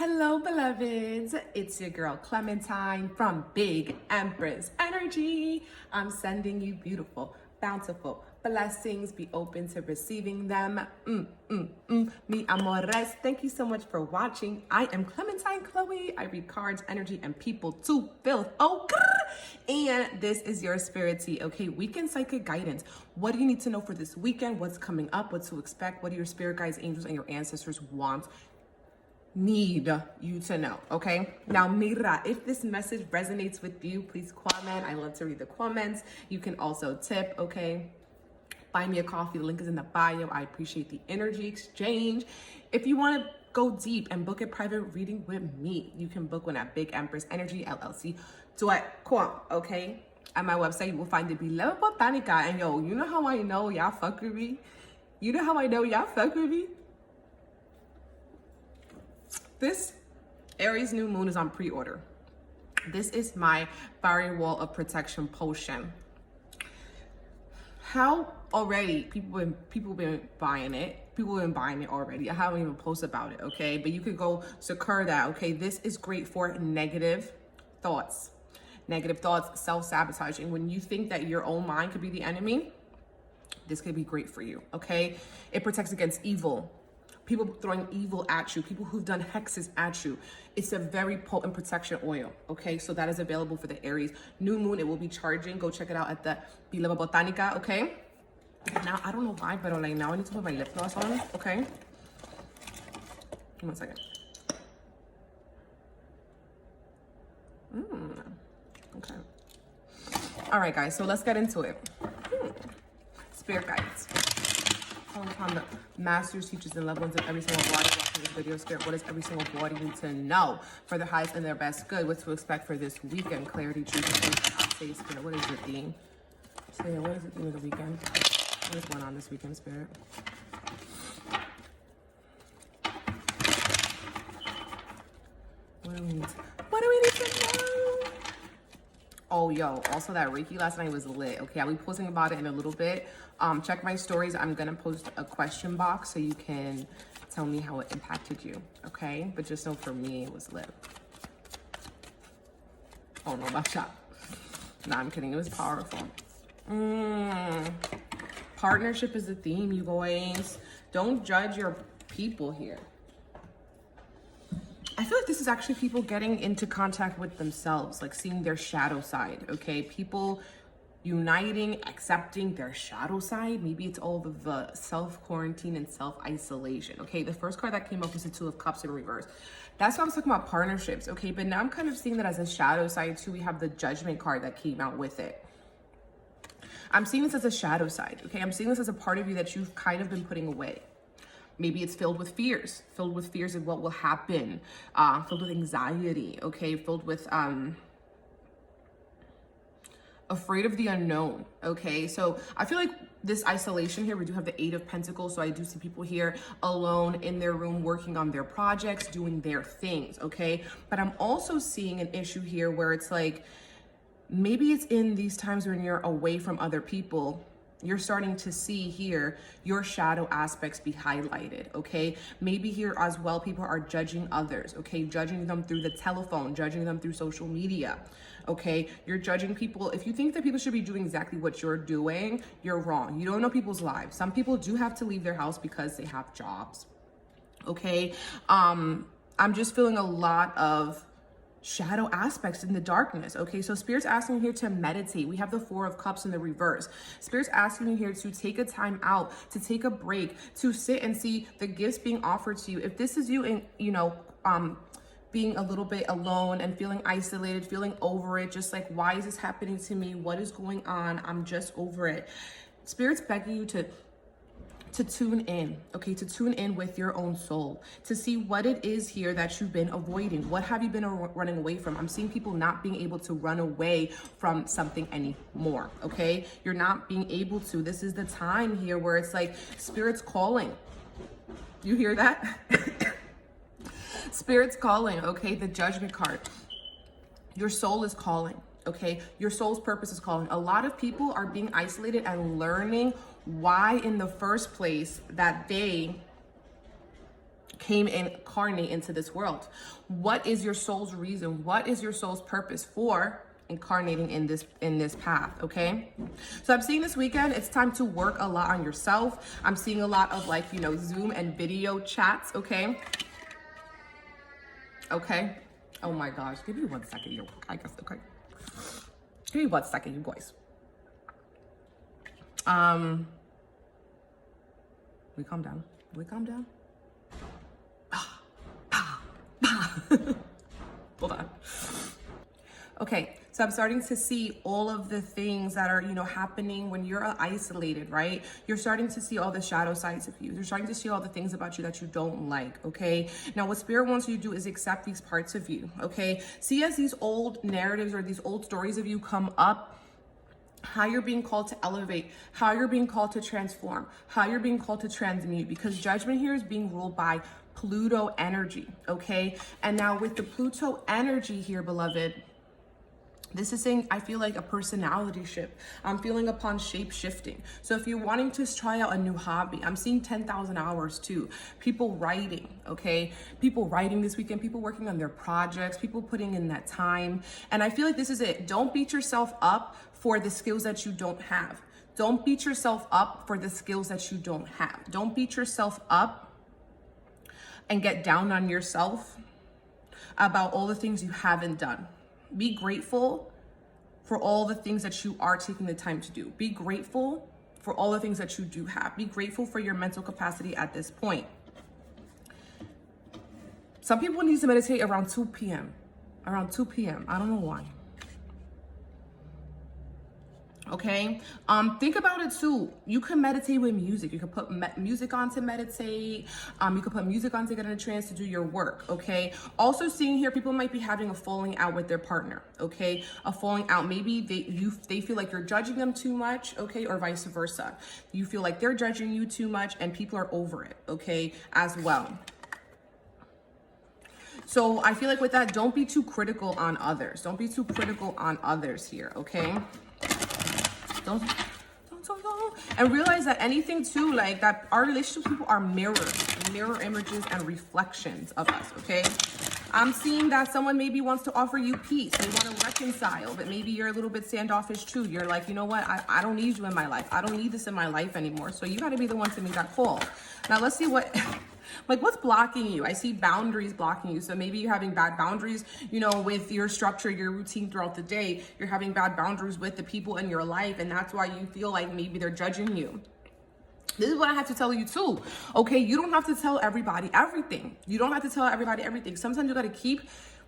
Hello, beloveds. It's your girl Clementine from Big Empress Energy. I'm sending you beautiful, bountiful blessings. Be open to receiving them. Mi amores. Thank you so much for watching. I am Clementine Chloe. I read cards, energy, and people to filth. Oh, and this is your spirit tea. Okay, weekend psychic guidance. What do you need to know for this weekend? What's coming up? What to expect? What do your spirit guides, angels, and your ancestors need you to know? Okay, now mira, if this message resonates with you, please comment. I love to read the comments. You can also tip. Okay, buy me a coffee, the link is in the bio. I appreciate the energy exchange. If you want to go deep and book a private reading with me, you can book one at Big Empress Energy LLC.com. Okay, at my website you will find the BEEloved Botanica. And yo, you know how I know y'all fuck with me? You know how I know y'all fuck with me? This Aries new moon is on pre-order. This is my fiery wall of protection potion. How already people been buying it. People have been buying it already. I haven't even posted about it, okay? But you could go secure that, okay? This is great for negative thoughts, self-sabotaging. When you think that your own mind could be the enemy, this could be great for you, okay? It protects against evil. People throwing evil at you, people who've done hexes at you. It's a very potent protection oil, okay? So that is available for the Aries new moon. It will be charging. Go check it out at the BEEloved Botanica, okay? Now, I don't know why, but like now I need to put my lip gloss on, okay? 1 second. Okay. All right, guys, so let's get into it. Spirit guides. Calling upon the masters, teachers, and loved ones of every single body watching this video. Spirit, what does every single body need to know for their highest and their best good? What to expect for this weekend? Clarity, truth, and faith. Spirit, what is your theme? Spirit, what is the theme of the weekend? What is going on this weekend, Spirit? What do we need to know? Oh, yo, also that Reiki last night was lit. Okay, I'll be posting about it in a little bit. Check my stories. I'm gonna post a question box so you can tell me how it impacted you, okay? But just know for me, it was lit. Oh, no, about shot. Nah, I'm kidding, it was powerful. Partnership is the theme, you boys. Don't judge your people here. I feel like this is actually people getting into contact with themselves, like seeing their shadow side, okay? People uniting, accepting their shadow side. Maybe it's all of the self-quarantine and self-isolation, okay? The first card that came up was the Two of Cups in reverse. That's why I was talking about partnerships, okay? But now I'm kind of seeing that as a shadow side too. We have the Judgment card that came out with it. I'm seeing this as a shadow side, okay? I'm seeing this as a part of you that you've kind of been putting away. Maybe it's filled with fears of what will happen, filled with anxiety, okay? Filled with afraid of the unknown, okay? So I feel like this isolation here, we do have the Eight of Pentacles. So I do see people here alone in their room, working on their projects, doing their things, okay? But I'm also seeing an issue here where it's like, maybe it's in these times when you're away from other people, you're starting to see here your shadow aspects be highlighted, okay? Maybe here as well, people are judging others, okay? Judging them through the telephone, judging them through social media, okay? You're judging people. If you think that people should be doing exactly what you're doing, you're wrong. You don't know people's lives. Some people do have to leave their house because they have jobs, okay? I'm just feeling a lot of shadow aspects in the darkness, okay? So Spirit's asking you here to meditate. We have the Four of Cups in the reverse. Spirit's asking you here to take a time out, to take a break, to sit and see the gifts being offered to you. If this is you in, you know, being a little bit alone and feeling isolated, feeling over it, just like, why is this happening to me? What is going on? I'm just over it. Spirit's begging you to tune in, okay? To tune in with your own soul, to see what it is here that you've been avoiding. What have you been running away from? I'm seeing people not being able to run away from something anymore, okay? You're not being able to. This is the time here where it's like Spirit's calling. You hear that? Spirit's calling, okay? The Judgment card. Your soul is calling, okay? Your soul's purpose is calling. A lot of people are being isolated and learning why in the first place that they came incarnate into this world. What is your soul's reason? What is your soul's purpose for incarnating in this path? Okay, so I'm seeing this weekend it's time to work a lot on yourself. I'm seeing a lot of, like, you know, Zoom and video chats. Okay, oh my gosh, give me 1 second, you, I guess. Okay, give me 1 second, you guys. We calm down. Hold on. Okay, so I'm starting to see all of the things that are, you know, happening when you're isolated, right? You're starting to see all the shadow sides of you. You're starting to see all the things about you that you don't like, okay? Now, what Spirit wants you to do is accept these parts of you, okay? See, as these old narratives or these old stories of you come up, how you're being called to elevate, how you're being called to transform, how you're being called to transmute, because judgment here is being ruled by Pluto energy, okay? And now with the Pluto energy here, beloved, this is saying, I feel like a personality shift. I'm feeling upon shape shifting. So if you're wanting to try out a new hobby, I'm seeing 10,000 hours too. People writing, okay? People writing this weekend, people working on their projects, people putting in that time. And I feel like this is it. Don't beat yourself up for the skills that you don't have. Don't beat yourself up for the skills that you don't have. Don't beat yourself up and get down on yourself about all the things you haven't done. Be grateful for all the things that you are taking the time to do. Be grateful for all the things that you do have. Be grateful for your mental capacity at this point. Some people need to meditate around 2 p.m. Around 2 p.m. I don't know why. Okay, think about it too. You can meditate with music. You can put music on to meditate. You can put music on to get in a trance to do your work. Okay, also seeing here, people might be having a falling out with their partner. Okay, a falling out. Maybe they feel like you're judging them too much. Okay, or vice versa. You feel like they're judging you too much, and people are over it. Okay, as well. So I feel like with that, don't be too critical on others. Don't be too critical on others here. Okay. Don't. And realize that anything too, like that, our relationships with people are mirror images and reflections of us, okay? I'm seeing that someone maybe wants to offer you peace. They want to reconcile, but maybe you're a little bit standoffish too. You're like, you know what? I don't need you in my life. I don't need this in my life anymore. So you got to be the one to make that call. Now let's see what... Like, what's blocking you? I see boundaries blocking you. So maybe you're having bad boundaries, you know, with your structure, your routine throughout the day. You're having bad boundaries with the people in your life. And that's why you feel like maybe they're judging you. This is what I have to tell you too. Okay, you don't have to tell everybody everything. You don't have to tell everybody everything. Sometimes you got to keep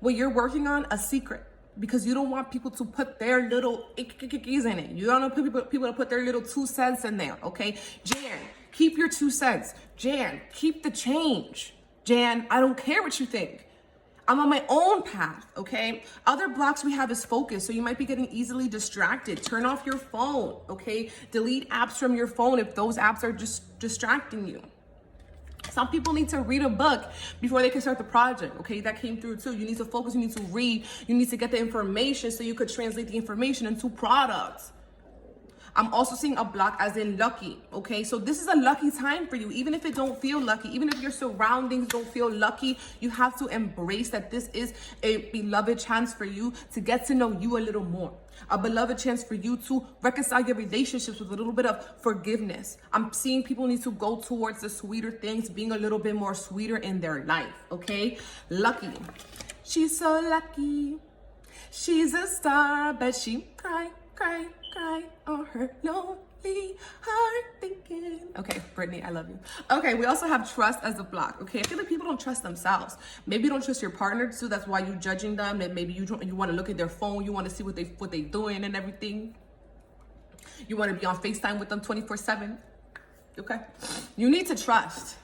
what you're working on a secret, because you don't want people to put their little ickies in it. You don't want people to put their little 2 cents in there, okay? Jan, keep your 2 cents. Jan, keep the change. Jan, I don't care what you think. I'm on my own path, okay? Other blocks we have is focus, so you might be getting easily distracted. Turn off your phone, okay? Delete apps from your phone if those apps are just distracting you. Some people need to read a book before they can start the project, okay? That came through too. You need to focus, you need to read, you need to get the information so you could translate the information into products. I'm also seeing a block as in lucky, okay? So this is a lucky time for you. Even if it don't feel lucky, even if your surroundings don't feel lucky, you have to embrace that this is a beloved chance for you to get to know you a little more. A beloved chance for you to reconcile your relationships with a little bit of forgiveness. I'm seeing people need to go towards the sweeter things, being a little bit more sweeter in their life, okay? Lucky. She's so lucky. She's a star, but she cry on her lonely heart thinking. Okay, Brittany, I love you. Okay, we also have trust as a block. Okay, I feel like people don't trust themselves. Maybe you don't trust your partner too. That's why you're judging them. And maybe you want to look at their phone. You want to see what they doing and everything. You want to be on FaceTime with them 24/7. Okay, you need to trust.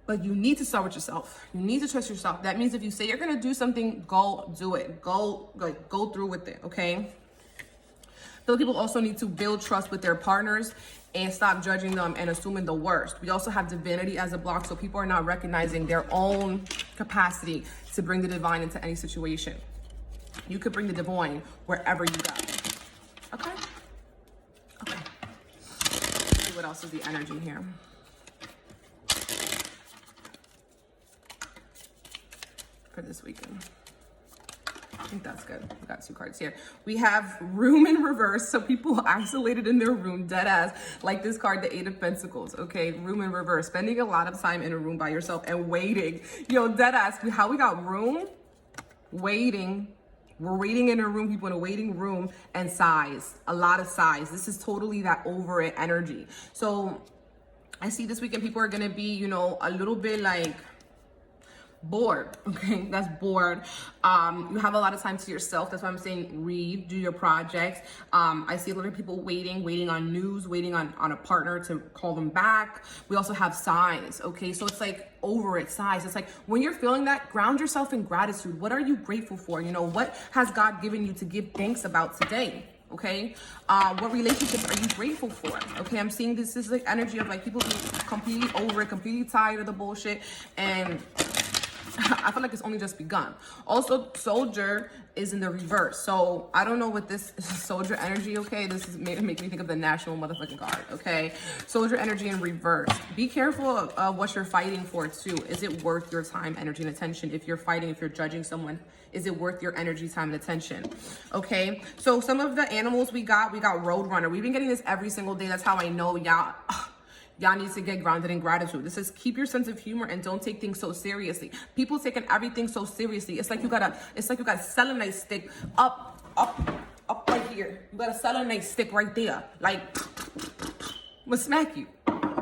But you need to start with yourself. You need to trust yourself. That means if you say you're gonna do something, go do it. Go through with it. Okay. So people also need to build trust with their partners and stop judging them and assuming the worst. We also have divinity as a block, so people are not recognizing their own capacity to bring the divine into any situation. You could bring the divine wherever you go. Okay? Okay. Let's see what else is the energy here. for this weekend. I think that's good. We got 2 cards here. We have room in reverse. So people isolated in their room, dead ass, like this card, the 8 of Pentacles. Okay, room in reverse. Spending a lot of time in a room by yourself and waiting. Yo, dead ass. How we got room, waiting. We're waiting in a room, people in a waiting room, and sighs. A lot of sighs. This is totally that over it energy. So I see this weekend people are going to be, you know, a little bit like bored. Okay, that's bored. You have a lot of time to yourself. That's why I'm saying read, do your projects. I see a lot of people waiting on news, waiting on a partner to call them back. We also have sighs. Okay, so it's like over it, sighs. It's like when you're feeling that, ground yourself in gratitude. What are you grateful for? You know, what has God given you to give thanks about today? Okay, what relationships are you grateful for? Okay, I'm seeing this is like energy of like people being completely over it, completely tired of the bullshit, and I feel like it's only just begun. Also, Soldier is in the reverse. So I don't know what this Soldier energy, okay? This is making me think of the National motherfucking Guard, okay? Soldier energy in reverse. Be careful of what you're fighting for too. Is it worth your time, energy, and attention? If you're fighting, if you're judging someone, is it worth your energy, time, and attention? Okay, so some of the animals we got Roadrunner. We've been getting this every single day. That's how I know y'all need to get grounded in gratitude. This is keep your sense of humor and don't take things so seriously. People taking everything so seriously. It's like you got a selenite stick up right here. You got a selenite stick right there. Like, I'm gonna smack you.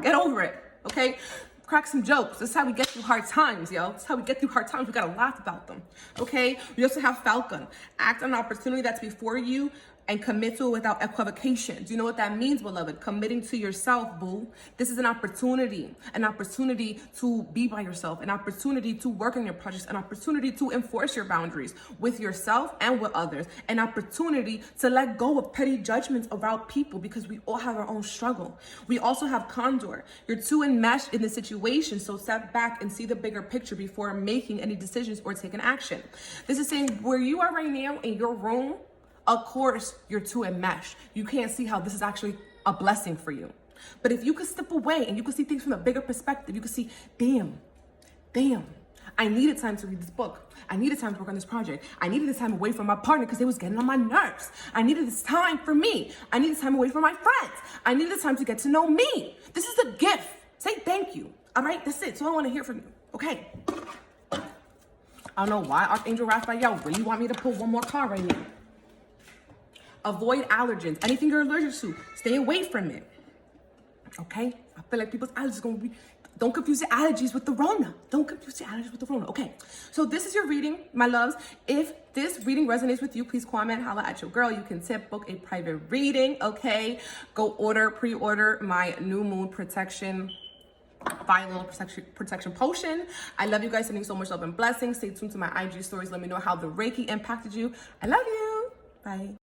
Get over it, okay? Crack some jokes. This is how we get through hard times, yo. This is how we get through hard times. We gotta laugh about them, okay? We also have Falcon. Act on an opportunity that's before you and commit to it without equivocation. Do you know what that means, beloved? Committing to yourself, boo. This is an opportunity to be by yourself, an opportunity to work on your projects, an opportunity to enforce your boundaries with yourself and with others, an opportunity to let go of petty judgments about people because we all have our own struggle. We also have Condor. You're too enmeshed in the situation, so step back and see the bigger picture before making any decisions or taking action. This is saying where you are right now in your room, of course, you're too enmeshed. You can't see how this is actually a blessing for you. But if you could step away and you could see things from a bigger perspective, you could see, damn, I needed time to read this book. I needed time to work on this project. I needed this time away from my partner because it was getting on my nerves. I needed this time for me. I needed time away from my friends. I needed time to get to know me. This is a gift. Say thank you. All right, that's it. So I want to hear from you. Okay. I don't know why Archangel Raphael really want me to pull one more card right now. Avoid allergens. Anything you're allergic to, stay away from it. Okay? I feel like people's allergies are going to be... Don't confuse your allergies with the Rona. Don't confuse your allergies with the Rona. Okay. So this is your reading, my loves. If this reading resonates with you, please comment, holla at your girl. You can book a private reading, okay? Go pre-order my new moon protection protection potion. I love you guys. Sending so much love and blessings. Stay tuned to my IG stories. Let me know how the Reiki impacted you. I love you. Bye.